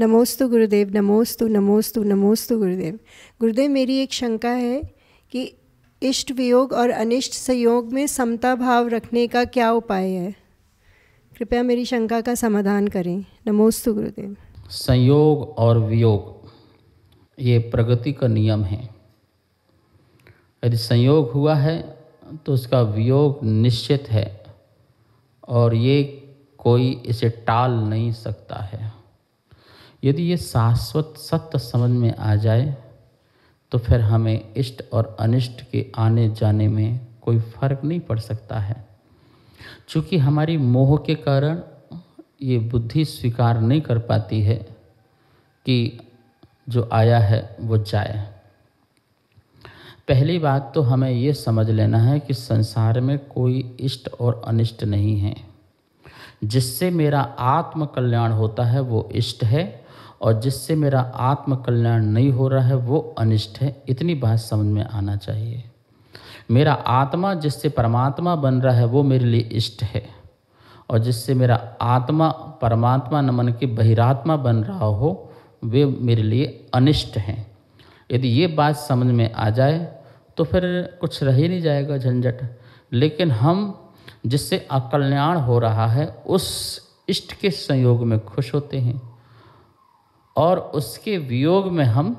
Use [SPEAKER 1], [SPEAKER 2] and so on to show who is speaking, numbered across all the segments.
[SPEAKER 1] नमोस्तु गुरुदेव, नमोस्तु नमोस्तु नमोस्तु गुरुदेव। गुरुदेव, मेरी एक शंका है कि इष्ट वियोग और अनिष्ट संयोग में समता भाव रखने का क्या उपाय है? कृपया मेरी शंका का समाधान करें। नमोस्तु गुरुदेव।
[SPEAKER 2] संयोग और वियोग ये प्रगति का नियम है। यदि संयोग हुआ है तो उसका वियोग निश्चित है और ये कोई इसे टाल नहीं सकता है। यदि ये शाश्वत सत्य समझ में आ जाए तो फिर हमें इष्ट और अनिष्ट के आने जाने में कोई फर्क नहीं पड़ सकता है। चूँकि हमारी मोह के कारण ये बुद्धि स्वीकार नहीं कर पाती है कि जो आया है वो जाए। पहली बात तो हमें ये समझ लेना है कि संसार में कोई इष्ट और अनिष्ट नहीं है। जिससे मेरा आत्म कल्याण होता है वो इष्ट है और जिससे मेरा आत्म कल्याण नहीं हो रहा है वो अनिष्ट है। इतनी बात समझ में आना चाहिए। मेरा आत्मा जिससे परमात्मा बन रहा है वो मेरे लिए इष्ट है और जिससे मेरा आत्मा परमात्मा न मन के बहिरात्मा बन रहा हो वे मेरे लिए अनिष्ट हैं। यदि ये बात समझ में आ जाए तो फिर कुछ रह ही नहीं जाएगा झंझट। लेकिन हम जिससे अकल्याण हो रहा है उस इष्ट के संयोग में खुश होते हैं और उसके वियोग में हम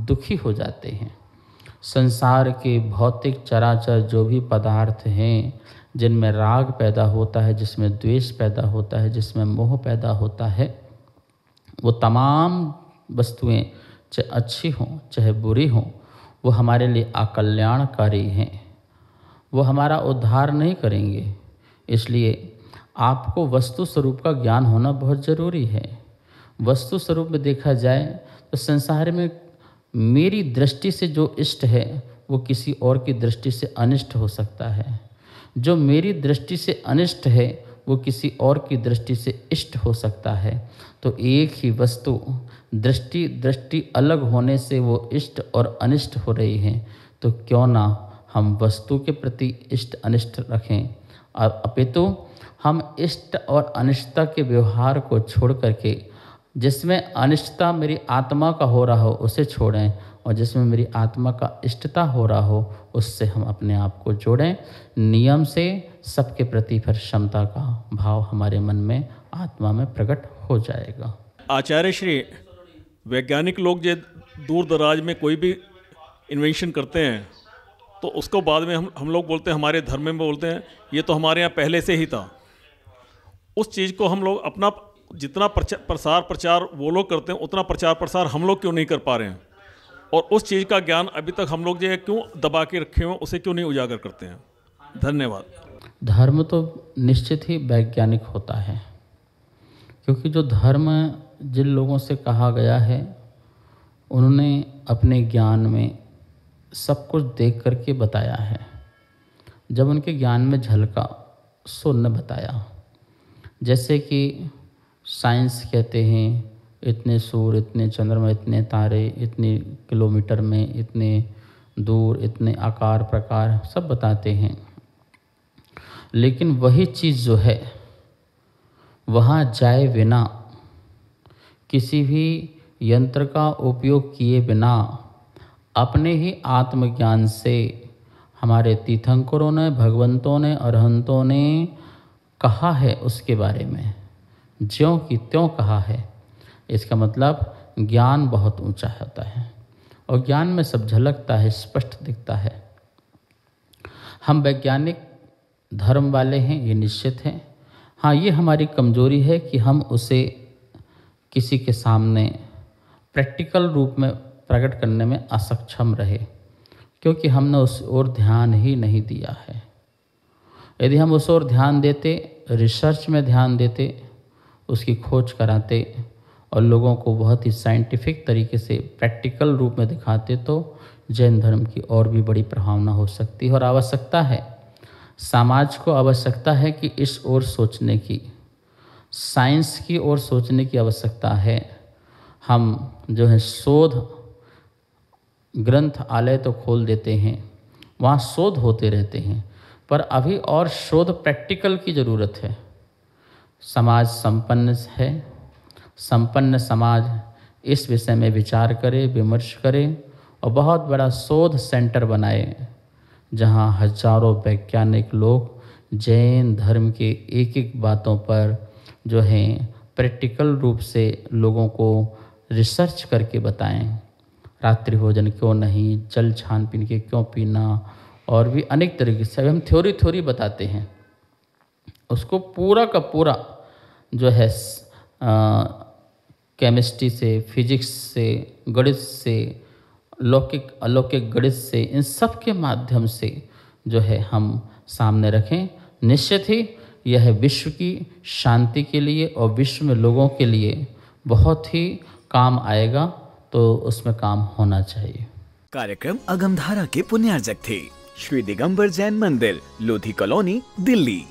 [SPEAKER 2] दुखी हो जाते हैं। संसार के भौतिक चराचर जो भी पदार्थ हैं जिनमें राग पैदा होता है, जिसमें द्वेष पैदा होता है, जिसमें मोह पैदा होता है, वो तमाम वस्तुएं चाहे अच्छी हों चाहे बुरी हों वो हमारे लिए अकल्याणकारी हैं। वो हमारा उद्धार नहीं करेंगे। इसलिए आपको वस्तु स्वरूप का ज्ञान होना बहुत ज़रूरी है। वस्तु स्वरूप में देखा जाए तो संसार में मेरी दृष्टि से जो इष्ट है वो किसी और की दृष्टि से अनिष्ट हो सकता है। जो मेरी दृष्टि से अनिष्ट है वो किसी और की दृष्टि से इष्ट हो सकता है। तो एक ही वस्तु दृष्टि अलग होने से वो इष्ट और अनिष्ट हो रही है। तो क्यों ना हम वस्तु के प्रति इष्ट अनिष्ट रखें और अपितु हम इष्ट और अनिष्टता के व्यवहार को छोड़ करके जिसमें अनिष्टता मेरी आत्मा का हो रहा हो उसे छोड़ें और जिसमें मेरी आत्मा का इष्टता हो रहा हो उससे हम अपने आप को जोड़ें। नियम से सबके प्रति फिर क्षमता का भाव हमारे मन में आत्मा में प्रकट हो जाएगा।
[SPEAKER 3] आचार्य श्री, वैज्ञानिक लोग जो दूर दराज में कोई भी इन्वेंशन करते हैं तो उसको बाद में हम लोग बोलते हैं, हमारे धर्म में बोलते हैं ये तो हमारे यहाँ पहले से ही था। उस चीज़ को हम लोग अपना जितना प्रसार प्रचार वो लोग करते हैं उतना प्रचार प्रसार हम लोग क्यों नहीं कर पा रहे हैं? और उस चीज़ का ज्ञान अभी तक हम लोग जो है क्यों दबा के रखे हुए उसे क्यों नहीं उजागर करते हैं? धन्यवाद।
[SPEAKER 2] धर्म तो निश्चित ही वैज्ञानिक होता है, क्योंकि जो धर्म जिन लोगों से कहा गया है उन्होंने अपने ज्ञान में सब कुछ देख करके बताया है। जब उनके ज्ञान में झलका सो न बताया। जैसे कि साइंस कहते हैं इतने सूर्य, इतने चंद्रमा, इतने तारे, इतने किलोमीटर में, इतने दूर, इतने आकार प्रकार सब बताते हैं। लेकिन वही चीज़ जो है वहाँ जाए बिना, किसी भी यंत्र का उपयोग किए बिना अपने ही आत्मज्ञान से हमारे तीर्थंकरों ने, भगवंतों ने, अरहंतों ने कहा है उसके बारे में, ज्यों की त्यों कहा है। इसका मतलब ज्ञान बहुत ऊंचा होता है और ज्ञान में सब झलकता है, स्पष्ट दिखता है। हम वैज्ञानिक धर्म वाले हैं ये निश्चित है। हाँ, ये हमारी कमजोरी है कि हम उसे किसी के सामने प्रैक्टिकल रूप में प्रकट करने में असक्षम रहे, क्योंकि हमने उस ओर ध्यान ही नहीं दिया है। यदि हम उस ओर ध्यान देते, रिसर्च में ध्यान देते, उसकी खोज कराते और लोगों को बहुत ही साइंटिफिक तरीके से प्रैक्टिकल रूप में दिखाते तो जैन धर्म की और भी बड़ी प्रभावना हो सकती है। और आवश्यकता है, समाज को आवश्यकता है कि इस ओर सोचने की, साइंस की ओर सोचने की आवश्यकता है। हम जो है शोध ग्रंथालय तो खोल देते हैं, वहाँ शोध होते रहते हैं, पर अभी और शोध प्रैक्टिकल की ज़रूरत है। समाज संपन्न है, संपन्न समाज इस विषय में विचार करें, विमर्श करें और बहुत बड़ा शोध सेंटर बनाए जहाँ हजारों वैज्ञानिक लोग जैन धर्म के एक एक बातों पर जो है प्रैक्टिकल रूप से लोगों को रिसर्च करके बताएं। रात्रि भोजन क्यों नहीं, जल छान पीन के क्यों पीना, और भी अनेक तरीके से हम थ्योरी बताते हैं। उसको पूरा का पूरा जो है केमिस्ट्री से, फिजिक्स से, गणित से, लौकिक अलौकिक गणित से, इन सब के माध्यम से जो है हम सामने रखें। निश्चित ही यह विश्व की शांति के लिए और विश्व में लोगों के लिए बहुत ही काम आएगा, तो उसमें काम होना चाहिए।
[SPEAKER 4] कार्यक्रम अगमधारा के पुण्यार्जक थे श्री दिगंबर जैन मंदिर, लोधी कॉलोनी, दिल्ली।